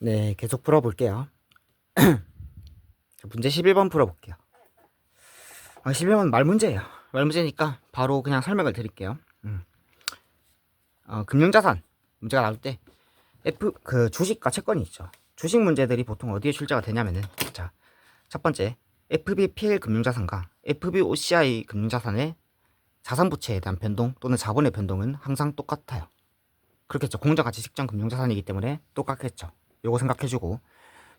네, 계속 풀어볼게요. 문제 11번 풀어볼게요. 11번 말 문제예요. 말 문제니까 바로 그냥 설명을 드릴게요. 금융자산 문제가 나올 때 주식과 채권이 있죠. 주식 문제들이 보통 어디에 출제가 되냐면은, 자, 첫 번째 FBPL 금융자산과 FBOCI 금융자산의 자산부채에 대한 변동 또는 자본의 변동은 항상 똑같아요. 그렇겠죠. 공정가치 측정 금융자산이기 때문에 똑같겠죠. 요거 생각해주고,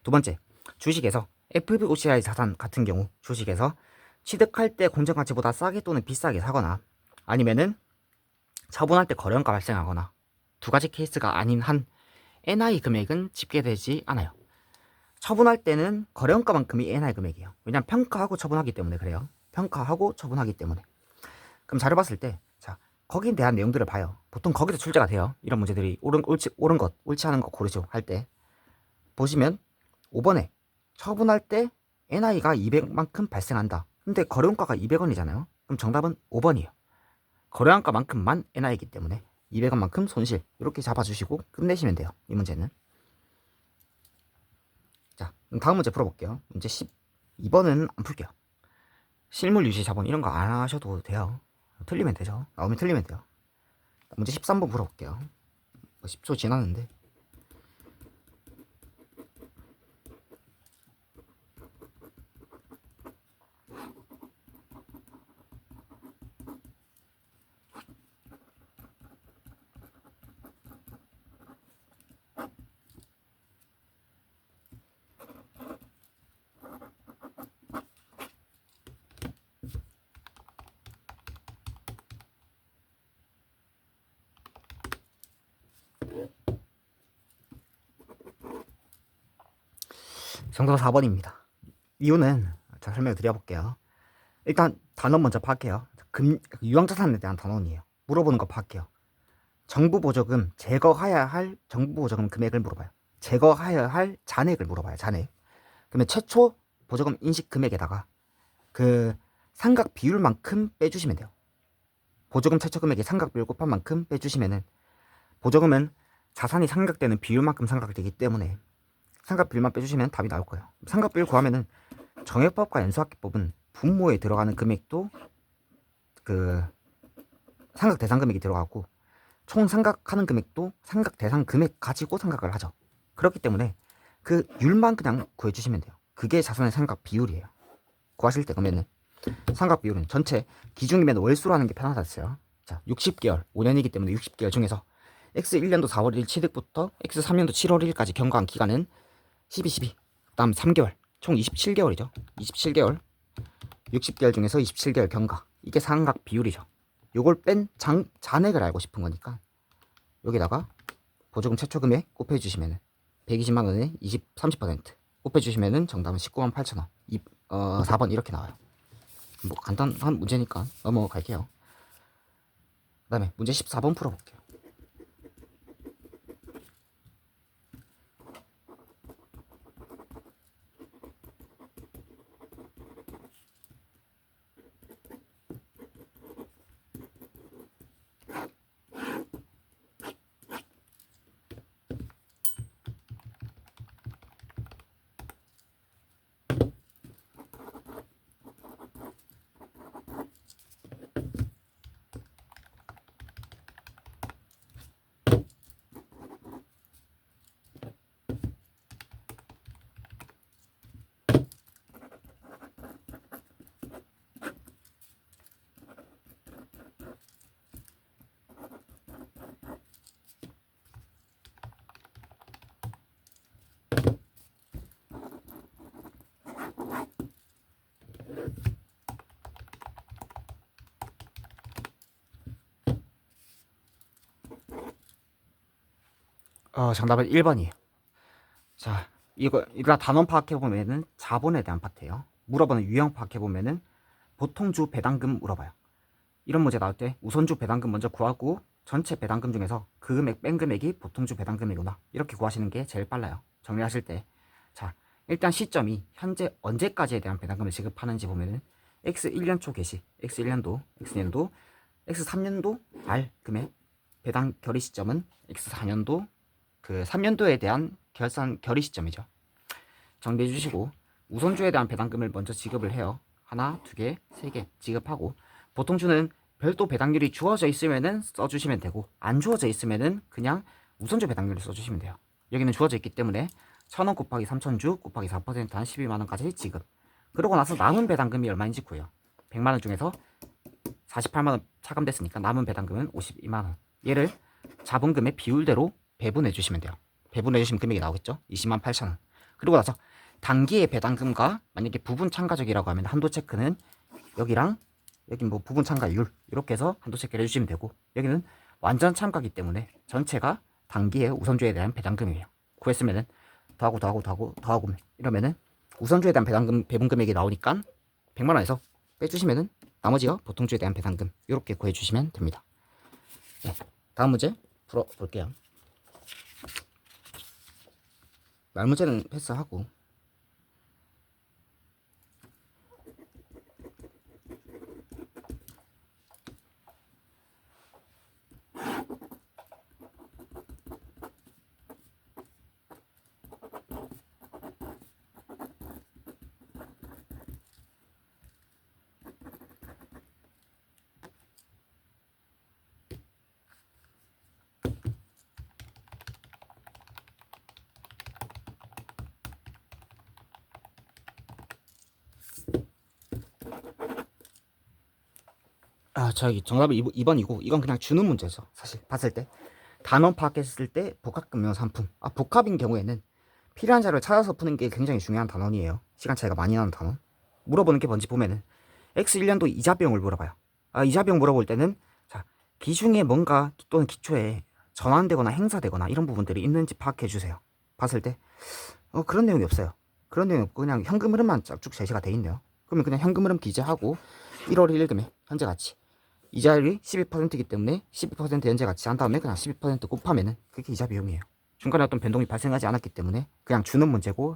두 번째, 주식에서 FVOCI 자산 같은 경우 주식에서 취득할 때 공정가치보다 싸게 또는 비싸게 사거나 아니면은 처분할 때 거래원가 발생하거나 두 가지 케이스가 아닌 한 NI 금액은 집계되지 않아요. 처분할 때는 거래원가만큼이 NI 금액이에요. 왜냐면 평가하고 처분하기 때문에 그래요. 평가하고 처분하기 때문에. 그럼 자료 봤을 때, 자, 거기에 대한 내용들을 봐요. 보통 거기서 출제가 돼요. 이런 문제들이 옳은 것, 옳지 않은 것 고르죠. 할 때. 보시면 5번에 처분할 때 NI가 200만큼 발생한다. 근데 거래원가가 200원이잖아요. 그럼 정답은 5번이에요. 거래원가만큼만 NI이기 때문에 200원만큼 손실. 이렇게 잡아주시고 끝내시면 돼요. 이 문제는. 자, 그럼 다음 문제 풀어볼게요. 문제 12번은 안 풀게요. 실물 유지 자본 이런 거 안 하셔도 돼요. 틀리면 되죠. 나오면 틀리면 돼요. 문제 13번 풀어볼게요. 10초 지났는데. 정답은 4번입니다. 이유는 자, 설명을 드려볼게요. 일단 단원 먼저 파악해요. 유형자산에 대한 단원이에요. 물어보는 거 파악해요. 정부 보조금 제거해야 할 정부 보조금 금액을 물어봐요. 제거해야 할 잔액을 물어봐요. 잔액. 그러면 최초 보조금 인식 금액에다가 그 상각 비율만큼 빼주시면 돼요. 보조금 최초 금액의 상각 비율 곱한 만큼 빼주시면은 보조금은 자산이 상각되는 비율만큼 상각되기 때문에 상각 비율만 빼주시면 답이 나올 거예요. 상각 비율 구하면은 정액법과 연수학기법은 분모에 들어가는 금액도 그 상각 대상 금액이 들어가고 총 상각하는 금액도 상각 대상 금액 가지고 상각을 하죠. 그렇기 때문에 그 율만 그냥 구해주시면 돼요. 그게 자산의 상각 비율이에요. 구하실 때 그러면은 상각 비율은 전체 기준이면 월수로 하는 게 편하다 했어요. 자, 60개월, 5년이기 때문에 60개월 중에서 X1년도 4월 1일 취득부터 X3년도 7월 1일까지 경과한 기간은 12. 다음 3개월, 총 27개월이죠. 27개월, 60개월 중에서 27개월 경과. 이게 상각 비율이죠. 요걸 뺀 잔액을 알고 싶은 거니까 여기다가 보조금 최초 금액 곱해주시면은 120만 원에 30% 곱해주시면은 정답은 19만 8천 원. 4번 이렇게 나와요. 뭐 간단한 문제니까 넘어갈게요. 그 다음에 문제 14번 풀어볼게요. 정답은 1번이에요. 자, 이거 단원 파악해보면은 자본에 대한 파트예요. 물어보는 유형 파악해보면은 보통주 배당금 물어봐요. 이런 문제 나올 때 우선주 배당금 먼저 구하고 전체 배당금 중에서 그 금액 뺀 금액이 보통주 배당금이구나 이렇게 구하시는 게 제일 빨라요. 정리하실 때. 자, 일단 시점이 현재 언제까지에 대한 배당금을 지급하는지 보면은 X1년 초 개시, X1년도, X년도, X3년도 말 금액 배당 결의 시점은 X4년도 그 3년도에 대한 결의 시점이죠. 정리해 주시고 우선주에 대한 배당금을 먼저 지급을 해요. 하나, 두 개, 세 개 지급하고 보통 주는 별도 배당률이 주어져 있으면은 써주시면 되고 안 주어져 있으면은 그냥 우선주 배당률을 써주시면 돼요. 여기는 주어져 있기 때문에 1000원 곱하기 3000주 곱하기 4%한 12만원까지 지급. 그러고 나서 남은 배당금이 얼마인지 구해요. 100만원 중에서 48만원 차감됐으니까 남은 배당금은 52만원. 얘를 자본금의 비율대로 배분해 주시면 돼요. 배분해 주시면 금액이 나오겠죠. 20만 8천원. 그리고 나서 단기의 배당금과 만약에 부분 참가적이라고 하면 한도 체크는 여기랑 여기 뭐 부분 참가율 이렇게 해서 한도 체크를 해주시면 되고 여기는 완전 참가기 때문에 전체가 단기의 우선주에 대한 배당금이에요. 구했으면은 더하고 이러면은 우선주에 대한 배당금 배분 금액이 나오니까 100만원에서 빼주시면은 나머지가 보통주에 대한 배당금 이렇게 구해주시면 됩니다. 네, 다음 문제 풀어볼게요. 말 문제는 패스하고 저기 정답은 2번이고 이건 그냥 주는 문제죠. 사실 봤을 때 단원 파악했을 때 복합금융 상품 복합인 경우에는 필요한 자료를 찾아서 푸는 게 굉장히 중요한 단원이에요. 시간 차이가 많이 나는 단원. 물어보는 게 뭔지 보면은 X1년도 이자 비용을 물어봐요. 이자 비용 물어볼 때는 자 기중에 뭔가 또는 기초에 전환되거나 행사되거나 이런 부분들이 있는지 파악해 주세요. 봤을 때 그런 내용이 없어요. 그런 내용이 없고 그냥 현금 흐름만 쭉 제시가 돼 있네요. 그러면 그냥 현금 흐름 기재하고 1월 1일 금액 현재 가치 이자율이 12%이기 때문에 12% 현재 가치 한 다음에 그냥 12% 곱하면은 그게 이자 비용이에요. 중간에 어떤 변동이 발생하지 않았기 때문에 그냥 주는 문제고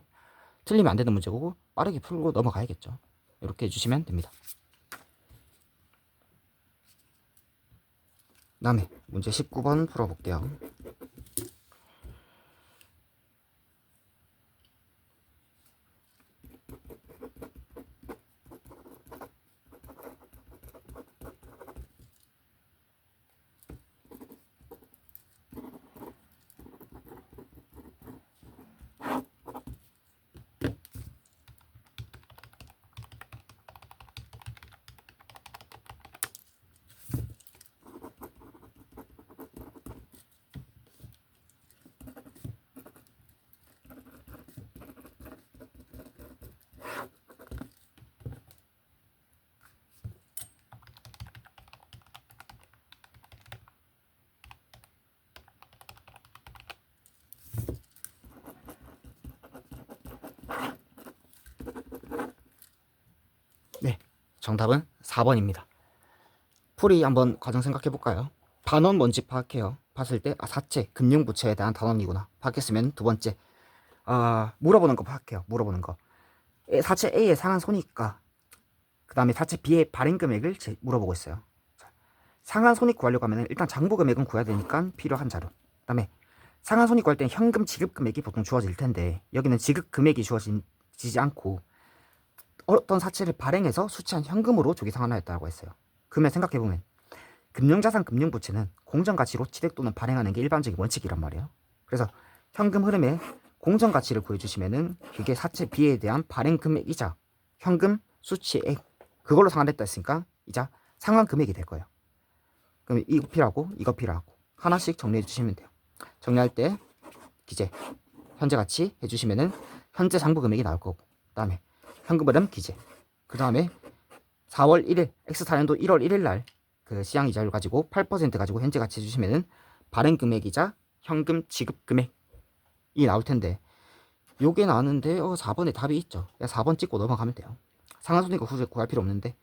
틀리면 안 되는 문제고 빠르게 풀고 넘어가야겠죠. 이렇게 해주시면 됩니다. 다음에 문제 19번 풀어볼게요. 네, 정답은 4번입니다. 풀이 한번 과정 생각해 볼까요? 단원 뭔지 파악해요. 봤을 때 사채, 금융부채에 대한 단원이구나. 파악했으면 두 번째 물어보는 거 파악해요. 물어보는 거. 사채 A의 상한 손익과 그 다음에 사채 B의 발행 금액을 물어보고 있어요. 상한 손익 구하려고 하면 일단 장부 금액은 구해야 되니까 필요한 자료. 그 다음에 상한 손익 구할 때는 현금 지급 금액이 보통 주어질 텐데 여기는 지급 금액이 주어지지 않고 어떤 사채를 발행해서 수취한 현금으로 조기 상환하였다고 했어요. 그러면 생각해보면 금융자산 금융부채는 공정가치로 취득 또는 발행하는 게 일반적인 원칙이란 말이에요. 그래서 현금 흐름에 공정가치를 구해주시면은 그게 사채 B에 대한 발행 금액이자 현금 수취액 그걸로 상환했다 했으니까 이자 상환 금액이 될 거예요. 그럼 이거 필요하고 이거 필요하고 하나씩 정리해 주시면 돼요. 정리할 때 기재 현재 가치 해주시면은 현재 장부 금액이 나올 거고 그다음에 현금 흐름 기재 그 다음에 4월 1일 X4년도 1월 1일 날 그 시장 이자율 가지고 8% 가지고 현재 가치 해주시면은 발행 금액이자 현금 지급 금액이 나올 텐데 요게 나왔는데 4번에 답이 있죠. 4번 찍고 넘어가면 돼요. 상환손익을 굳이 구할 필요 없는데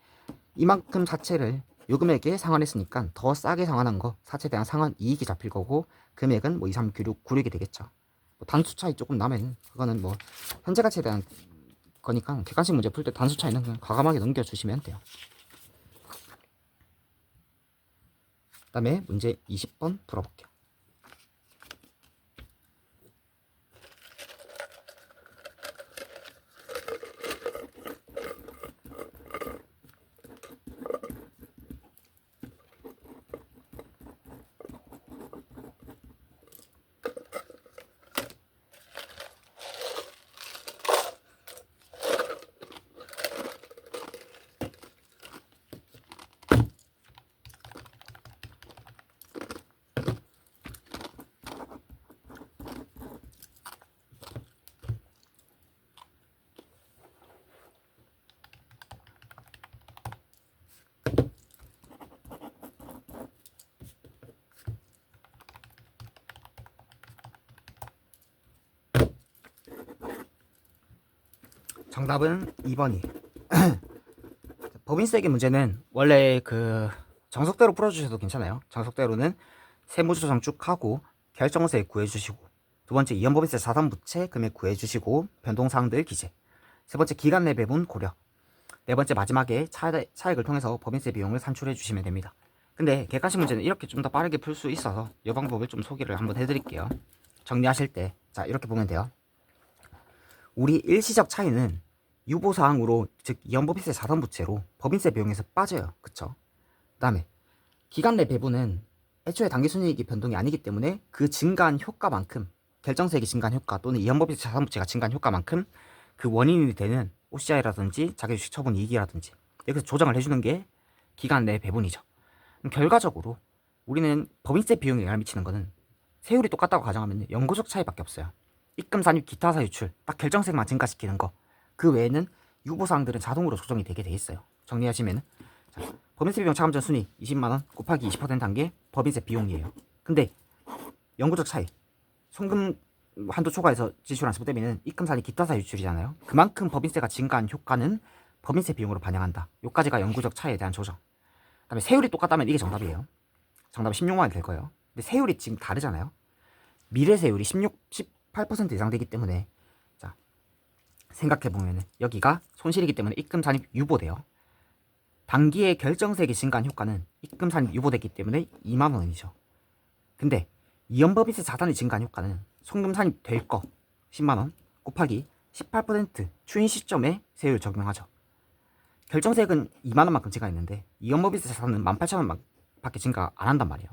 이만큼 사채를 요 금액에 상환했으니까 더 싸게 상환한 거 사채에 대한 상환 이익이 잡힐 거고 금액은 뭐 2, 3, 96, 96이 되겠죠. 뭐 단수 차이 조금 나면 그거는 뭐 현재 가치에 대한 거니까 객관식 문제 풀 때 단수 차이는 그냥 과감하게 넘겨주시면 돼요. 그 다음에 문제 20번 풀어볼게요. 정답은 2번이. 법인세액의 문제는 원래 그 정석대로 풀어주셔도 괜찮아요. 정석대로는 세무조정 쭉 하고 결정세 구해주시고, 두 번째 이연법인세 자산부채 금액 구해주시고 변동사항들 기재, 세 번째 기간 내 배분 고려, 네 번째 마지막에 차액을 통해서 법인세 비용을 산출해 주시면 됩니다. 근데 객관식 문제는 이렇게 좀 더 빠르게 풀 수 있어서 이 방법을 좀 소개를 한번 해드릴게요. 정리하실 때 자 이렇게 보면 돼요. 우리 일시적 차이는 유보사항으로, 즉 이연법인세 자산부채로 법인세 비용에서 빠져요. 그쵸? 그 다음에 기간 내 배분은 애초에 당기순이익이 변동이 아니기 때문에 그 증가한 효과만큼, 결정세액이 증가한 효과 또는 이연법인세 자산부채가 증가한 효과만큼 그 원인이 되는 OCI라든지 자기주식 처분 이익이라든지 여기서 조정을 해주는 게 기간 내 배분이죠. 그럼 결과적으로 우리는 법인세 비용에 영향을 미치는 거는 세율이 똑같다고 가정하면 영구적 차이밖에 없어요. 입금 산입 기타 사유출 딱 결정세액만 증가시키는 거, 그 외에는 유보사항들은 자동으로 조정이 되게 돼 있어요. 정리하시면 법인세 비용 차감전 순위 20만원 곱하기 20%한 게 법인세 비용이에요. 근데 영구적 차이, 송금 한도 초과해서 지출한 세부 대비는 입금 산입 기타 사유 유출이잖아요. 그만큼 법인세가 증가한 효과는 법인세 비용으로 반영한다. 요까지가 영구적 차이에 대한 조정. 그다음에 세율이 똑같다면 이게 정답이에요. 정답은 16만원이 될 거예요. 근데 세율이 지금 다르잖아요. 미래 세율이 18% 이상 되기 때문에, 자 생각해보면 여기가 손실이기 때문에 입금 산입 유보돼요. 단기에 결정세액이 증가한 효과는 입금 산입 유보됐기 때문에 2만원이죠. 근데 이연법인세 자산이 증가한 효과는 송금 산입 될 거 10만원 곱하기 18% 추인 시점에 세율 적용하죠. 결정세액은 2만원만큼 증가했는데 이연법인세 자산은 18,000원 밖에 증가 안 한단 말이에요.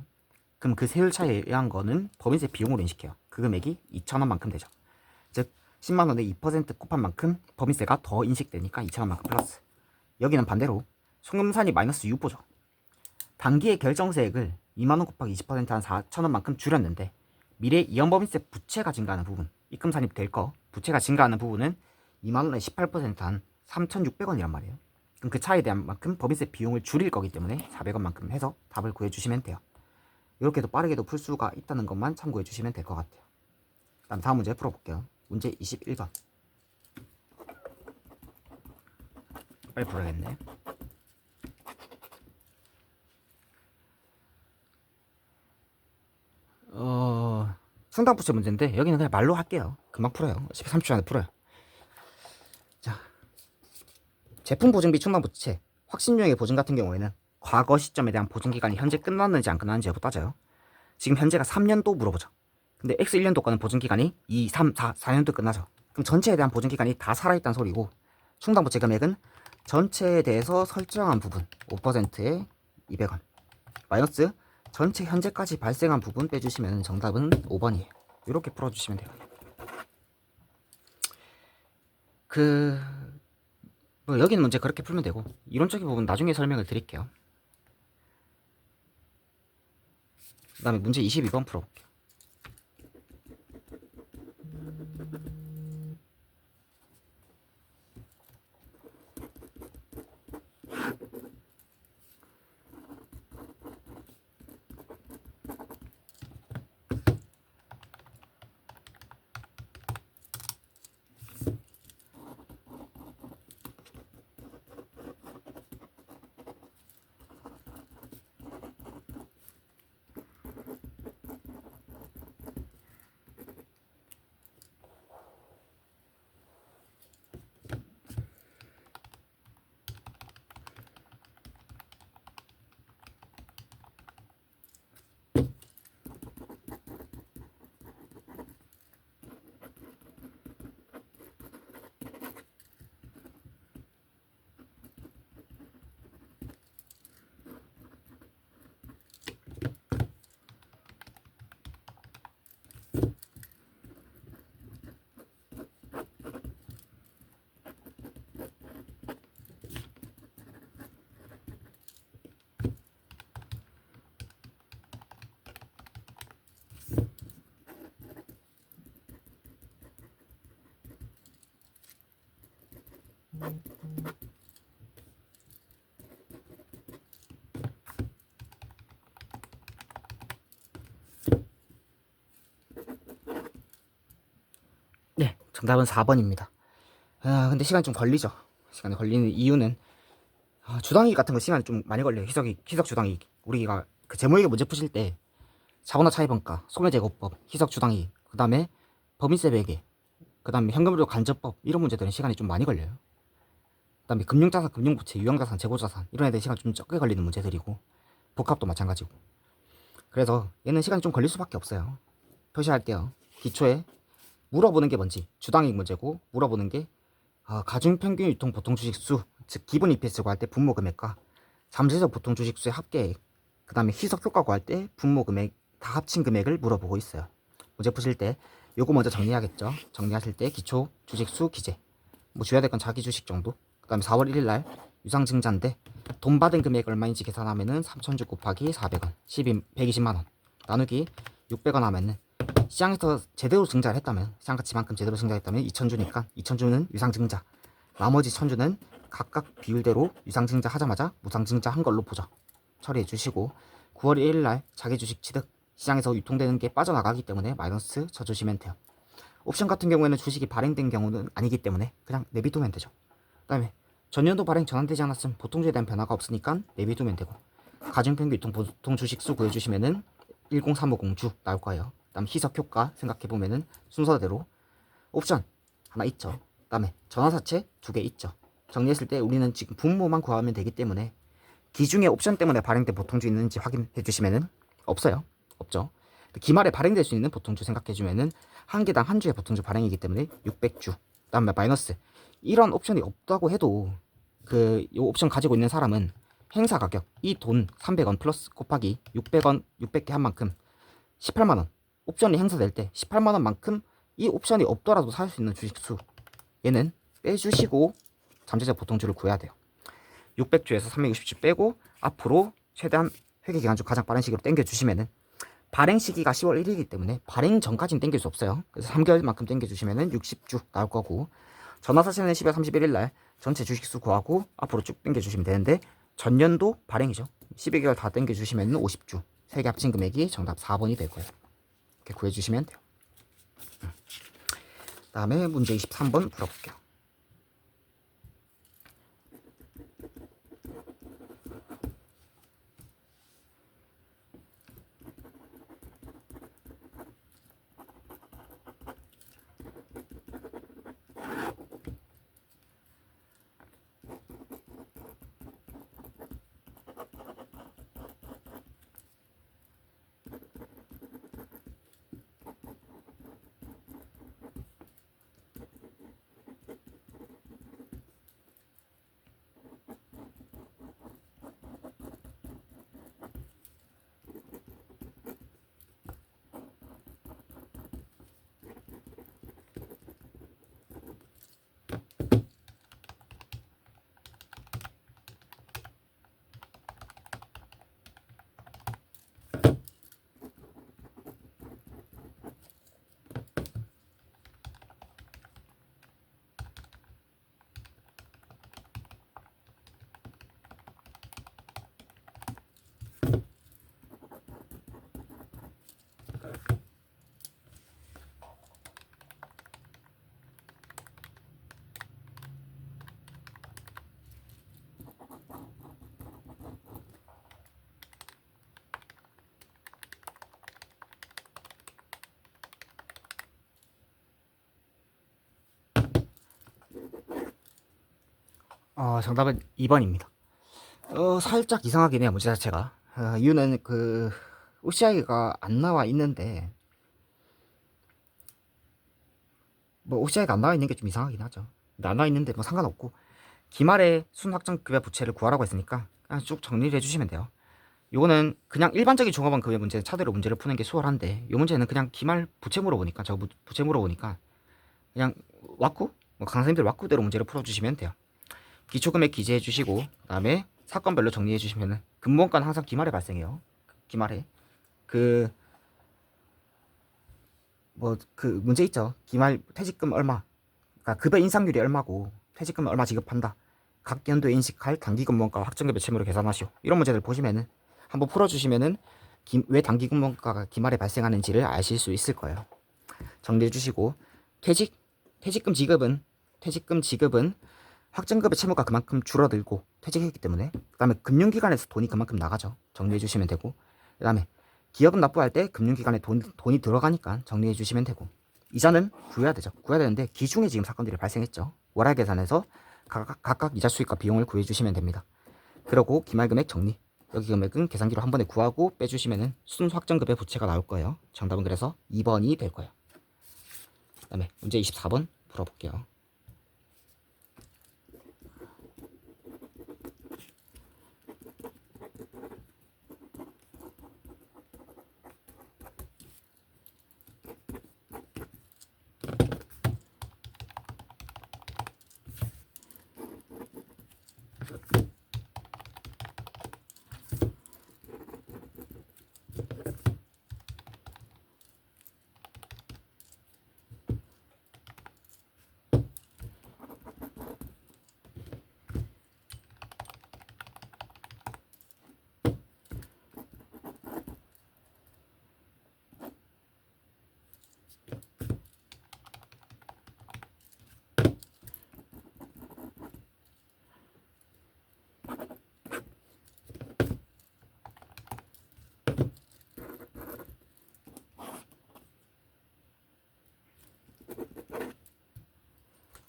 그럼 그 세율 차이에 의한 거는 법인세 비용으로 인식해요. 그 금액이 2,000원만큼 되죠. 즉 10만원에 2% 곱한 만큼 법인세가 더 인식되니까 2,000원만큼 플러스. 여기는 반대로 송금 산입 마이너스 유보죠. 단기의 결정세액을 2만원 곱하기 20%한 4,000원만큼 줄였는데 미래 이연법인세 부채가 증가하는 부분, 입금 산입 될 거 부채가 증가하는 부분은 2만원에 18%한 3,600원이란 말이에요. 그럼 그 차이에 대한 만큼 법인세 비용을 줄일 거기 때문에 400원만큼 해서 답을 구해주시면 돼요. 이렇게도 빠르게도 풀 수가 있다는 것만 참고해 주시면 될 것 같아요. 다음 문제 풀어볼게요. 문제 21번. 빨리 풀어야겠네. 승당부채 문제인데 여기는 그냥 말로 할게요. 금방 풀어요. 30초 안에 풀어요. 자, 제품 보증비 충당부채 확신유형의 보증 같은 경우에는 과거 시점에 대한 보증 기간이 현재 끝났는지 안 끝났는지 여부 따져요. 지금 현재가 3년도 물어보죠. 근데 X 1년도 거는 보증 기간이 2, 3, 4년도 끝나죠. 그럼 전체에 대한 보증 기간이 다 살아있다는 소리고, 충당부채 금액은 전체에 대해서 설정한 부분 5%에 200원 마이너스 전체 현재까지 발생한 부분 빼주시면 정답은 5번이에요. 이렇게 풀어주시면 돼요. 뭐 여기는 문제 그렇게 풀면 되고, 이론적인 부분 나중에 설명을 드릴게요. 그 다음에 문제 22번 풀어볼게요. 네, 정답은 4번입니다. 근데 시간이 좀 걸리죠. 시간이 걸리는 이유는 주당이익 같은 거 시간이 좀 많이 걸려요. 희석 주당이익. 우리가 그 재무이익 문제 푸실 때 자본화 차이평가, 소매제거법, 희석 주당이익, 그 다음에 법인세 매개, 그 다음에 현금으로 간접법 이런 문제들은 시간이 좀 많이 걸려요. 그 다음에 금융자산, 금융부채, 유형자산, 재고자산 이런 애들 시간 좀 적게 걸리는 문제들이고 복합도 마찬가지고. 그래서 얘는 시간이 좀 걸릴 수밖에 없어요. 표시할게요. 기초에 물어보는 게 뭔지 주당이익 문제고, 물어보는 게 가중평균 유통 보통 주식수, 즉 기본 EPS 구할 때 분모 금액과 잠재적 보통 주식수의 합계액, 그 다음에 희석 효과 구할 때 분모 금액 다 합친 금액을 물어보고 있어요. 문제 푸실 때 요거 먼저 정리하겠죠. 정리하실 때 기초 주식수 기재, 뭐 줘야 될 건 자기 주식 정도. 그 다음에 4월 1일 날 유상증자인데 돈 받은 금액 얼마인지 계산하면은 3,000주 곱하기 400원 120만원 나누기 600원 하면은 시장에서 제대로 증자를 했다면, 시장가치만큼 제대로 증자했다면 2,000주니까 2,000주는 유상증자, 나머지 1,000주는 각각 비율대로 유상증자 하자마자 무상증자 한 걸로 보죠. 처리해 주시고, 9월 1일 날 자기 주식 취득, 시장에서 유통되는 게 빠져나가기 때문에 마이너스 쳐주시면 돼요. 옵션 같은 경우에는 주식이 발행된 경우는 아니기 때문에 그냥 내비두면 되죠. 그 다음에 전년도 발행 전환되지 않았으면 보통주에 대한 변화가 없으니까 내비두면 되고, 가중평균 유통 보통 주식수 구해주시면은 10350주 나올 거예요. 다음 희석 효과 생각해보면은 순서대로 옵션 하나 있죠. 다음에 전환사채 2개 있죠. 정리했을 때 우리는 지금 분모만 구하면 되기 때문에 기중에 옵션 때문에 발행된 보통주 있는지 확인해 주시면은 없어요. 없죠. 기말에 발행될 수 있는 보통주 생각해주면은 한 개당 한 주의 보통주 발행이기 때문에 600주. 다음에 마이너스 이런 옵션이 없다고 해도 그 이 옵션 가지고 있는 사람은 행사 가격 이 돈 300원 플러스 곱하기 600원 600개 한 만큼 18만원 옵션이 행사될 때 18만원만큼 이 옵션이 없더라도 살 수 있는 주식수 얘는 빼주시고 잠재적 보통주를 구해야 돼요. 600주에서 360주 빼고 앞으로 최대한 회계기간중 가장 빠른 시기로 땡겨주시면은 발행 시기가 10월 1일이기 때문에 발행 전까지는 땡길 수 없어요. 그래서 3개월만큼 땡겨주시면은 60주 나올 거고, 전화사실은 10월 31일 날 전체 주식수 구하고 앞으로 쭉 땡겨주시면 되는데 전년도 발행이죠. 12개월 다 땡겨주시면은 50주 3개 합친 금액이 정답 4번이 될 거예요. 이렇게 구해주시면 돼요. 다음에 문제 23번 풀어볼게요. 정답은 2번입니다. 살짝 이상하긴 해요, 문제 자체가. 이유는 그 OCI가 안 나와 있는데, 뭐 OCI가 안 나와 있는 게 좀 이상하긴 하죠. 근데 안 나와 있는데 뭐 상관없고, 기말에 순확정급여 부채를 구하라고 했으니까 그냥 쭉 정리를 해주시면 돼요. 요거는 그냥 일반적인 종합원 급여 문제 차대로 문제를 푸는 게 수월한데, 요 문제는 그냥 기말 부채 물어보니까, 저 부채 물어보니까 그냥 왁구, 뭐 강사님들 왁구대로 문제를 풀어주시면 돼요. 기초금액 기재해 주시고, 그 다음에 사건별로 정리해 주시면은 근무원가는 항상 기말에 발생해요. 기말에 그 뭐 그 문제 있죠. 기말 퇴직금 얼마, 그러니까 급여 인상률이 얼마고 퇴직금 얼마 지급한다. 각 연도에 인식할 단기 근무원가 확정급여 채무로 계산하시오. 이런 문제들 보시면은 한번 풀어주시면은 왜 단기 근무원가가 기말에 발생하는지를 아실 수 있을 거예요. 정리해 주시고, 퇴직금 지급은 퇴직금 지급은 확정급의 채무가 그만큼 줄어들고 퇴직했기 때문에, 그 다음에 금융기관에서 돈이 그만큼 나가죠. 정리해 주시면 되고, 그 다음에 기업은 납부할 때 금융기관에 돈이 들어가니까 정리해 주시면 되고, 이자는 구해야 되죠. 구해야 되는데 기중에 지금 사건들이 발생했죠. 월할 계산에서 각각 이자 수익과 비용을 구해 주시면 됩니다. 그리고 기말금액 정리, 여기 금액은 계산기로 한 번에 구하고 빼주시면은 순확정급의 부채가 나올 거예요. 정답은 그래서 2번이 될 거예요. 그 다음에 문제 24번 풀어볼게요.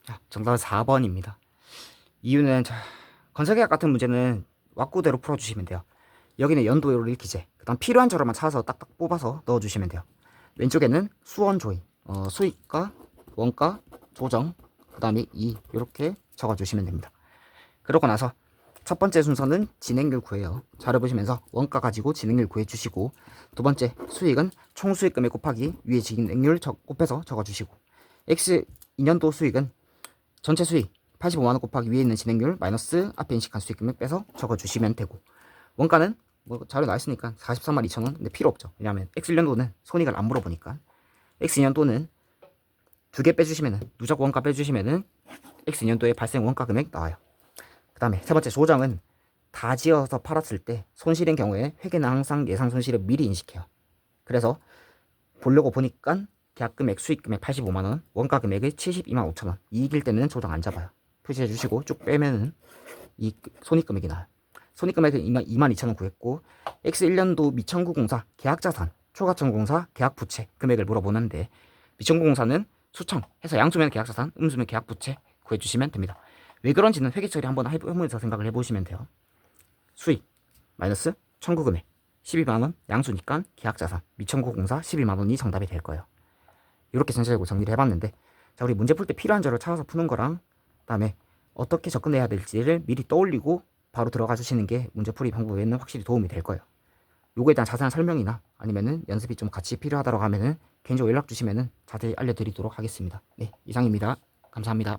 자, 정답은 4번입니다. 이유는 건설계약 같은 문제는 왁구대로 풀어주시면 돼요. 여기는 연도율 읽기제, 그 다음 필요한 자료만 찾아서 딱딱 뽑아서 넣어주시면 돼요. 왼쪽에는 수원 조인, 수익과 원가 조정, 그 다음에 이렇게 적어주시면 됩니다. 그러고 나서 첫 번째 순서는 진행률 구해요. 자료 보시면서 원가 가지고 진행률 구해주시고, 두 번째 수익은 총수익금액 곱하기 위에 진행률 곱해서 적어주시고, X 2년도 수익은 전체 수익 85만원 곱하기 위에 있는 진행률 마이너스 앞에 인식한 수익금액 빼서 적어주시면 되고, 원가는 뭐 자료 나와있으니까 43만 2천원. 근데 필요 없죠. 왜냐하면 X1년도는 손익을 안 물어보니까. X2년도는 두 개 빼주시면은, 누적 원가 빼주시면은 X2년도에 발생 원가 금액 나와요. 그 다음에 세 번째 조정은 다 지어서 팔았을 때 손실인 경우에 회계는 항상 예상 손실을 미리 인식해요. 그래서 보려고 보니까 계약금액 수익금액 85만원, 원가 금액이 72만 5천원, 이익일 때는 조정 안 잡아요. 표시해 주시고 쭉 빼면은 이 손익금액이 나와요. 손익금액은 2만 2천원 구했고, X1년도 미청구공사 계약자산, 초과청구공사 계약부채 금액을 물어보는데, 미청구공사는 수청 해서 양수면 계약자산, 음수면 계약부채 구해주시면 됩니다. 왜 그런지는 회계처리 한번 해보면서 생각을 해보시면 돼요. 수익 마이너스 청구금액 12만원, 양수니까 계약자산, 미청구공사 12만원이 정답이 될 거예요. 이렇게 전체적으로 정리를 해봤는데, 자, 우리 문제 풀 때 필요한 자료를 찾아서 푸는 거랑, 그 다음에 어떻게 접근해야 될지를 미리 떠올리고 바로 들어가 주시는 게 문제풀이 방법에는 확실히 도움이 될 거예요. 요거에 대한 자세한 설명이나 아니면은 연습이 좀 같이 필요하다고 하면은 개인적으로 연락 주시면은 자세히 알려드리도록 하겠습니다. 네, 이상입니다. 감사합니다.